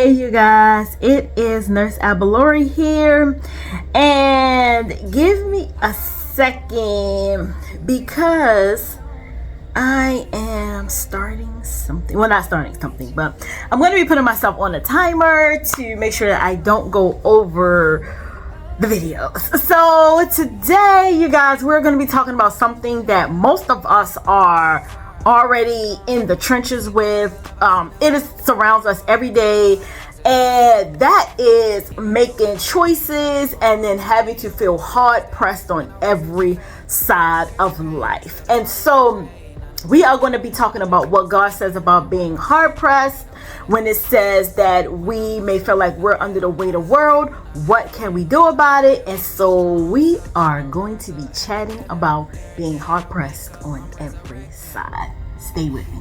Hey you guys, it is Nurse Abalori here, and give me a second because I am starting something. Well, not starting something, but I'm going to be putting myself on a timer to make sure that I don't go over the videos. So today, you guys, we're going to be talking about something that most of us are already in the trenches with. Surrounds us every day, and that is making choices and then having to feel hard pressed on every side of life. And so we are going to be talking about what God says about being hard pressed when it says that we may feel like we're under the weight of the world. What can we do about it? And so we are going to be chatting about being hard pressed on every side. Stay with me.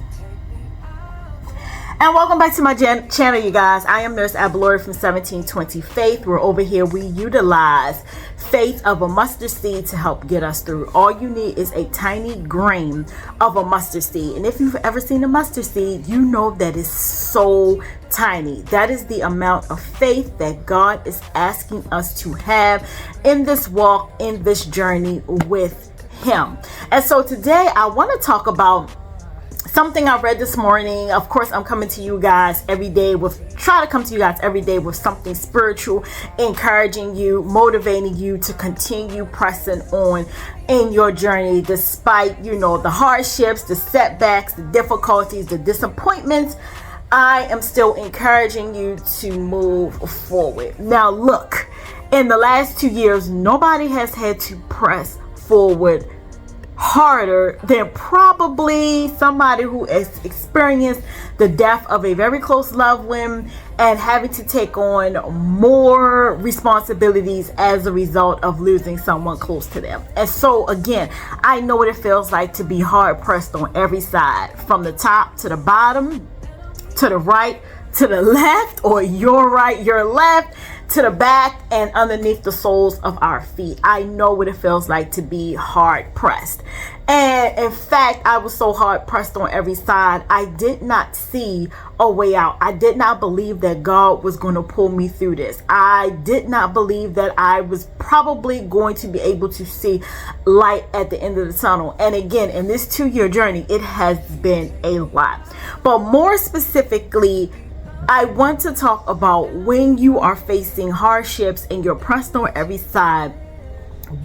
And welcome back to my channel, you guys. I am Nurse Abalori from 1720 Faith. We're over here. We utilize faith of a mustard seed to help get us through. All you need is a tiny grain of a mustard seed. And if you've ever seen a mustard seed, you know that it's so tiny. That is the amount of faith that God is asking us to have in this walk, in this journey with Him. And so today I want to talk about something I read this morning. Of course, I'm coming to you guys every day try to come to you guys every day with something spiritual, encouraging you, motivating you to continue pressing on in your journey despite, the hardships, the setbacks, the difficulties, the disappointments. I am still encouraging you to move forward. Now, look, in the last 2 years, nobody has had to press forward harder than probably somebody who has experienced the death of a very close loved one and having to take on more responsibilities as a result of losing someone close to them. And so again, I know what it feels like to be hard pressed on every side, from the top to the bottom, to the right, to the left, or your right, your left, to the back, and underneath the soles of our feet. I know what it feels like to be hard pressed. And in fact, I was so hard pressed on every side, I did not see a way out. I did not believe that God was going to pull me through this. I did not believe that I was probably going to be able to see light at the end of the tunnel. And again, in this 2-year journey, it has been a lot. But more specifically, I want to talk about when you are facing hardships and you're pressed on every side,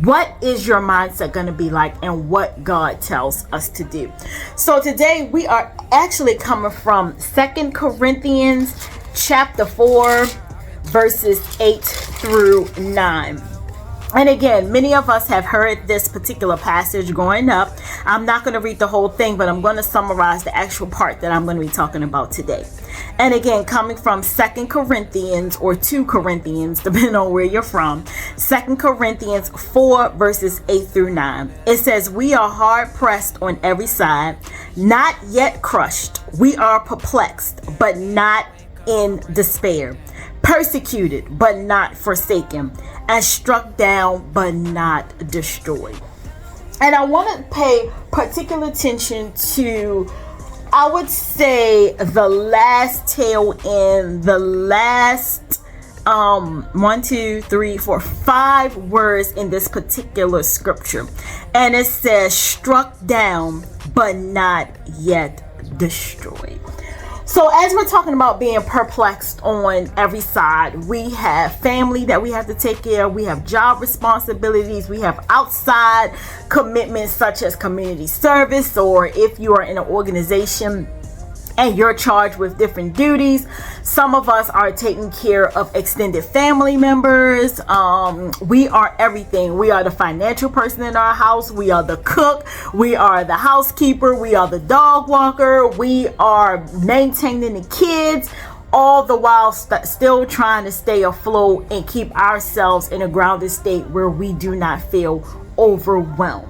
what is your mindset going to be like and what God tells us to do. So today we are actually coming from 2 Corinthians chapter 4, verses 8 through 9. And again, many of us have heard this particular passage growing up. I'm not going to read the whole thing, but I'm going to summarize the actual part that I'm going to be talking about today. And again, coming from 2 Corinthians or 2 Corinthians, depending on where you're from, 2 Corinthians 4, verses 8 through 9. It says, "We are hard pressed on every side, not yet crushed. We are perplexed, but not in despair. Persecuted, but not forsaken. And struck down, but not destroyed." And I want to pay particular attention to, I would say, the last tail end, the last 5 words in this particular scripture. And it says, struck down, but not yet destroyed. So as we're talking about being perplexed on every side, we have family that we have to take care of. We have job responsibilities. We have outside commitments such as community service, or if you are in an organization and you're charged with different duties. Some of us are taking care of extended family members. We are everything. We are the financial person in our house. We are the cook. We are the housekeeper. We are the dog walker. We are maintaining the kids, all the while still trying to stay afloat and keep ourselves in a grounded state where we do not feel overwhelmed.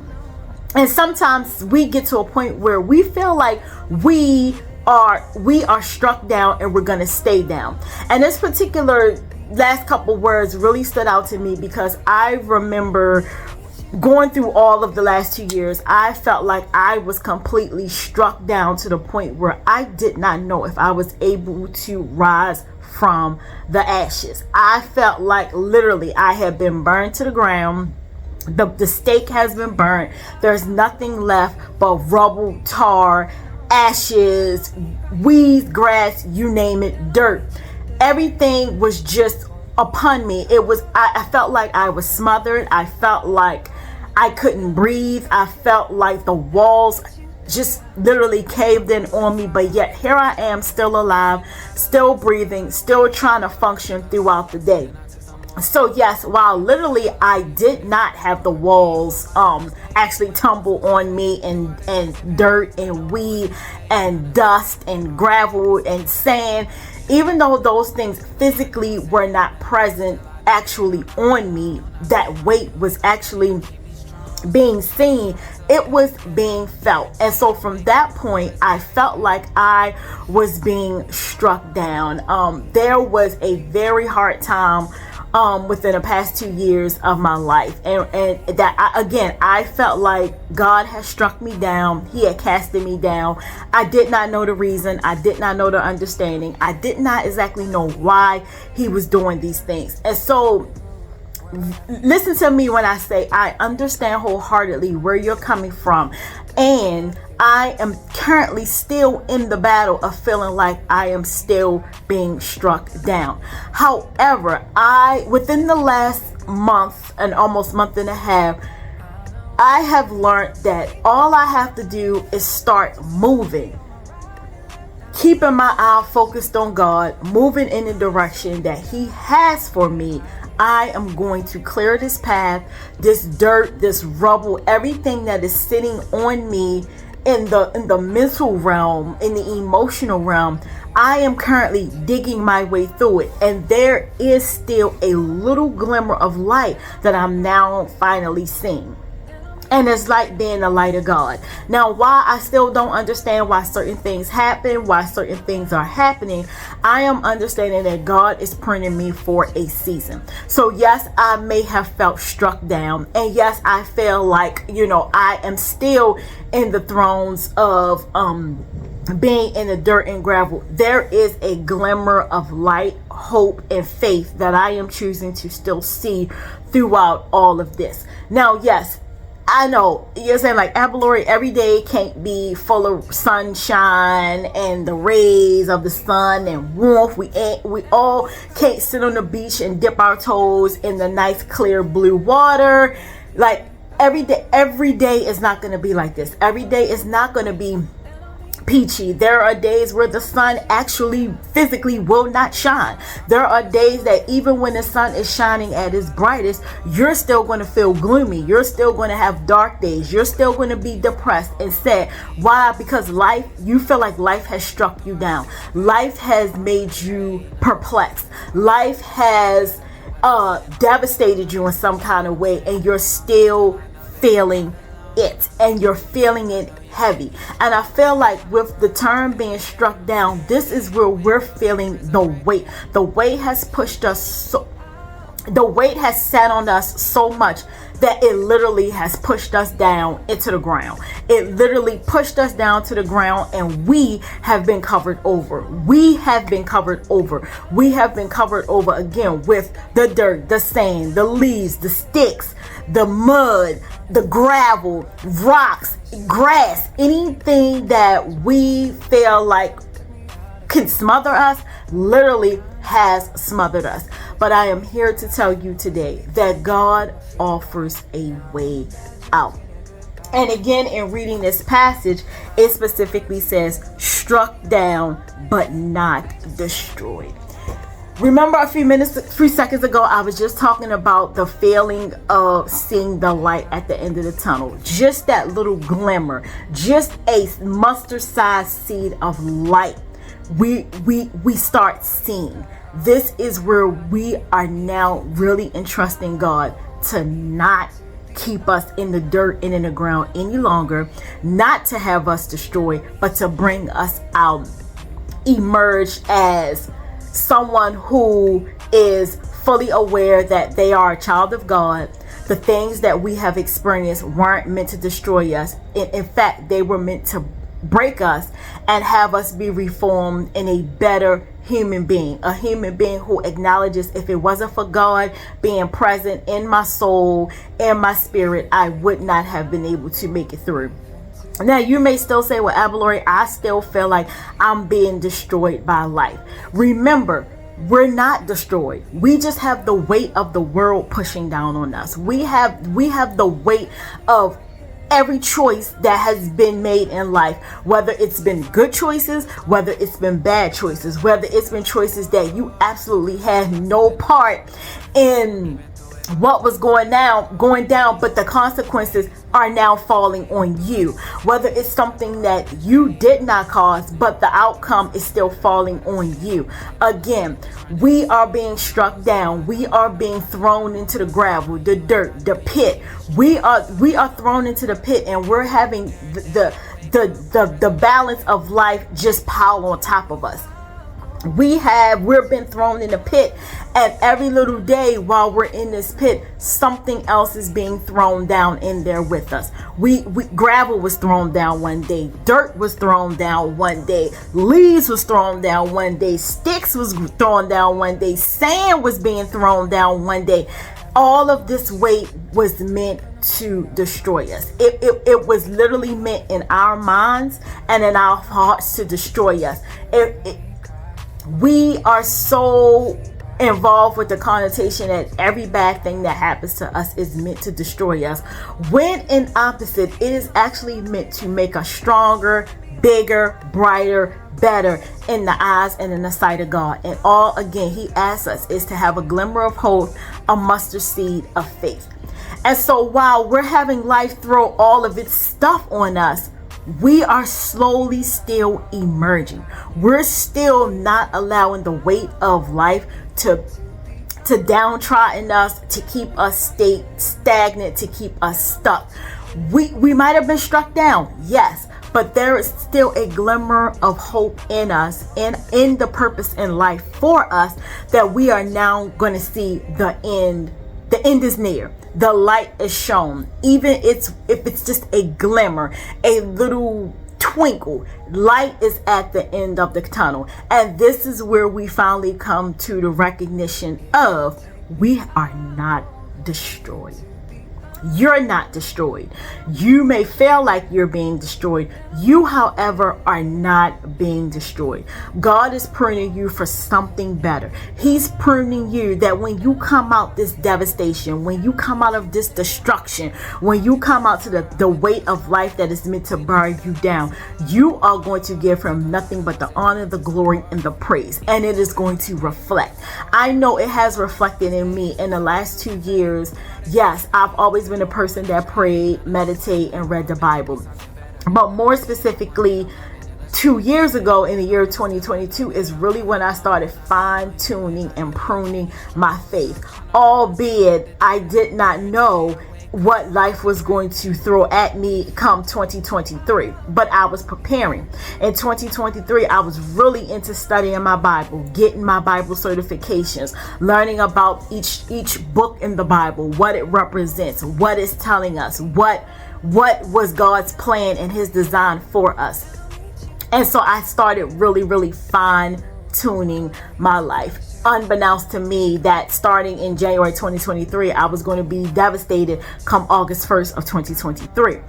And sometimes we get to a point where we feel like we are struck down and we're going to stay down. And this particular last couple words really stood out to me because I remember going through all of the last 2 years, I felt like I was completely struck down to the point where I did not know if I was able to rise from the ashes. I felt like literally I had been burned to the ground. The stake has been burnt. There's nothing left but rubble, tar, ashes, weeds, grass, you name it, dirt. Everything was just upon me. I felt like I was smothered. I felt like I couldn't breathe. I felt like the walls just literally caved in on me, but yet here I am, still alive, still breathing, still trying to function throughout the day. So yes, while literally I did not have the walls actually tumble on me and dirt and weed and dust and gravel and sand, even though those things physically were not present actually on me, that weight was actually being seen, it was being felt. And so from that point, I felt like I was being struck down. There was a very hard time within the past 2 years of my life, and that I felt like God had struck me down. He had casted me down. I did not know the reason. I did not know the understanding. I did not exactly know why he was doing these things. And so listen to me when I say I understand wholeheartedly where you're coming from, and I am currently still in the battle of feeling like I am still being struck down. However, within the last month and almost month and a half, I have learned that all I have to do is start moving, keeping my eye focused on God, moving in the direction that He has for me. I am going to clear this path, this dirt, this rubble, everything that is sitting on me in the mental realm, in the emotional realm. I am currently digging my way through it, and there is still a little glimmer of light that I'm now finally seeing. And it's like being the light of God. Now, why I still don't understand why certain things happen, why certain things are happening, I am understanding that God is pruning me for a season. So yes, I may have felt struck down. And yes, I feel like, I am still in the thrones of being in the dirt and gravel. There is a glimmer of light, hope, and faith that I am choosing to still see throughout all of this. Now, yes, I know you're saying like, Abalori, every day can't be full of sunshine and the rays of the sun and warmth. We all can't sit on the beach and dip our toes in the nice clear blue water. Like every day is not going to be like this. Every day is not going to be peachy. There are days where the sun actually physically will not shine. There are days that even when the sun is shining at its brightest, you're still going to feel gloomy. You're still going to have dark days. You're still going to be depressed and sad. Why? Because you feel like life has struck you down. Life has made you perplexed. Life has devastated you in some kind of way, and you're still feeling it, and you're feeling it heavy. And I feel like with the term being struck down, this is where we're feeling the weight. The weight has pushed us the weight has sat on us so much that it literally has pushed us down into the ground. It literally pushed us down to the ground, and we have been covered over. We have been covered over. We have been covered over again with the dirt, the sand, the leaves, the sticks, the mud, the gravel, rocks, grass, anything that we feel like can smother us, literally has smothered us. But I am here to tell you today that God offers a way out. And again, in reading this passage, it specifically says struck down but not destroyed. Remember a few seconds ago, I was just talking about the feeling of seeing the light at the end of the tunnel. Just that little glimmer, just a mustard-sized seed of light. We start seeing. This is where we are now really entrusting God to not keep us in the dirt and in the ground any longer, not to have us destroyed, but to bring us out, emerge as someone who is fully aware that they are a child of God, The things that we have experienced weren't meant to destroy us. In fact, they were meant to break us and have us be reformed in a better human being, a human being who acknowledges, if it wasn't for God being present in my soul, in my spirit, I would not have been able to make it through. Now, you may still say, well, Abalori, I still feel like I'm being destroyed by life. Remember, we're not destroyed. We just have the weight of the world pushing down on us. We have the weight of every choice that has been made in life, whether it's been good choices, whether it's been bad choices, whether it's been choices that you absolutely had no part in what was going down, but the consequences are now falling on you. Whether it's something that you did not cause, but the outcome is still falling on you. Again, we are being struck down. We are being thrown into the gravel, the dirt, the pit. We are thrown into the pit, and we're having the balance of life just pile on top of us. We're been thrown in the pit, and every little day while we're in this pit, something else is being thrown down in there with us. Gravel was thrown down one day, dirt was thrown down one day, leaves was thrown down one day, sticks was thrown down one day, sand was being thrown down one day. All of this weight was meant to destroy us. It was literally meant in our minds and in our hearts to destroy us. We are so involved with the connotation that every bad thing that happens to us is meant to destroy us, when in opposite, it is actually meant to make us stronger, bigger, brighter, better in the eyes and in the sight of God. And all, again, he asks us is to have a glimmer of hope, a mustard seed of faith. And so while we're having life throw all of its stuff on us, we are slowly still emerging. We're still not allowing the weight of life to downtrodden us, to keep us stagnant, to keep us stuck. We might have been struck down, yes, but there is still a glimmer of hope in us and in the purpose in life for us, that we are now going to see the end. The end is near. The light is shown. Even if it's just a glimmer, a little twinkle, light is at the end of the tunnel. And this is where we finally come to the recognition of we are not destroyed. You're not destroyed. You may feel like you're being destroyed. You, however, are not being destroyed. God is pruning you for something better. He's pruning you that when you come out this devastation, when you come out of this destruction, when you come out to the weight of life that is meant to burn you down, you are going to give him nothing but the honor, the glory, and the praise. And it is going to reflect. I know it has reflected in me in the last 2 years. Yes, I've always been a person that prayed, meditate, and read the Bible. But more specifically, 2 years ago in the year 2022 is really when I started fine-tuning and pruning my faith. Albeit I did not know what life was going to throw at me come 2023, but I was preparing. In 2023, I was really into studying my Bible, getting my Bible certifications, learning about each book in the Bible, what it represents, what it's telling us, what was God's plan and his design for us. And so I started really fine-tuning my life. Unbeknownst to me that starting in January 2023, I was going to be devastated come August 1st of 2023.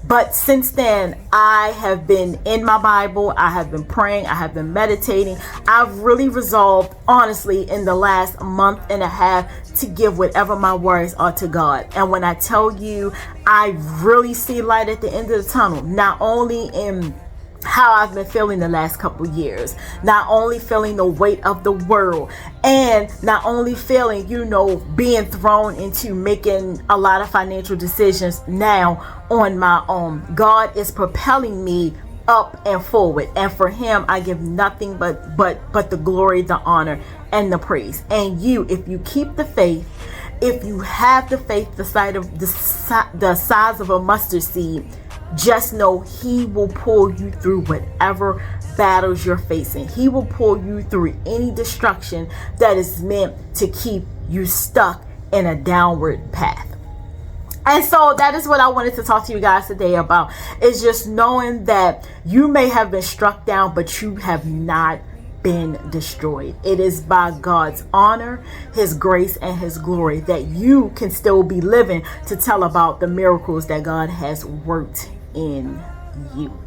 But since then, I have been in my Bible. I have been praying. I have been meditating. I've really resolved, honestly, in the last month and a half to give whatever my worries are to God. And when I tell you, I really see light at the end of the tunnel, not only in how I've been feeling the last couple years, not only feeling the weight of the world, and not only feeling, being thrown into making a lot of financial decisions now on my own. God is propelling me up and forward, and for him I give nothing but the glory, the honor, and the praise. And if you keep the faith, if you have the faith the size of a mustard seed, just know he will pull you through whatever battles you're facing. He will pull you through any destruction that is meant to keep you stuck in a downward path. And so that is what I wanted to talk to you guys today about, is just knowing that you may have been struck down, but you have not been destroyed. It is by God's honor, his grace, and his glory that you can still be living to tell about the miracles that God has worked in you.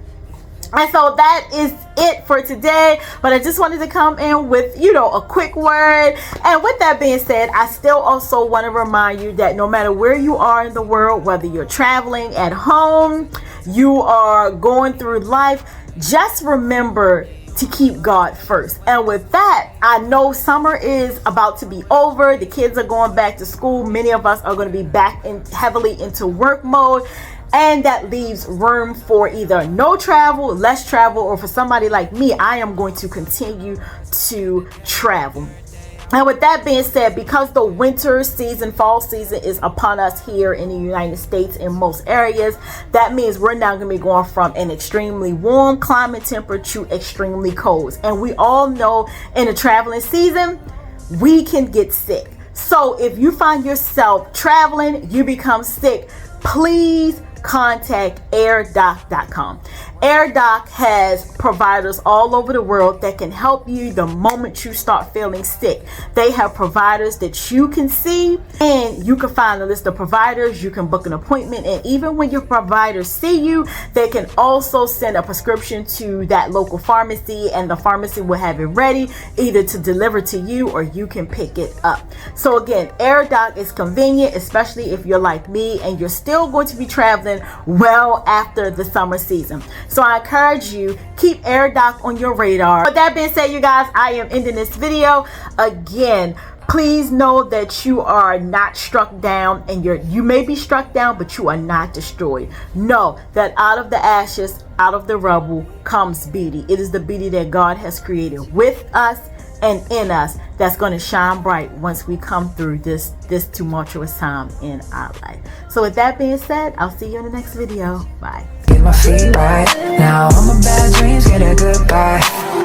And so that is it for today. But I just wanted to come in with, a quick word. And with that being said, I still also want to remind you that no matter where you are in the world, whether you're traveling at home, you are going through life, just remember to keep God first. And with that, I know summer is about to be over. The kids are going back to school. Many of us are going to be back heavily into work mode. And that leaves room for either no travel, less travel, or for somebody like me, I am going to continue to travel. And with that being said, because the winter season, fall season is upon us here in the United States in most areas, that means we're now going to be going from an extremely warm climate temperature to extremely cold. And we all know in the traveling season, we can get sick. So if you find yourself traveling, you become sick, please contact airdoc.com. AirDoc has providers all over the world that can help you the moment you start feeling sick. They have providers that you can see, and you can find a list of providers. You can book an appointment, and even when your providers see you, they can also send a prescription to that local pharmacy, and the pharmacy will have it ready either to deliver to you or you can pick it up. So again, AirDoc is convenient, especially if you're like me and you're still going to be traveling well after the summer season. So I encourage you, keep AirDoc on your radar. With that being said, you guys, I am ending this video. Again, please know that you are not struck down, and you may be struck down, but you are not destroyed. Know that out of the ashes, out of the rubble comes beauty. It is the beauty that God has created with us and in us that's going to shine bright once we come through this tumultuous time in our life. So with that being said, I'll see you in the next video. Bye. Get my feet right now, all my bad dreams get a goodbye.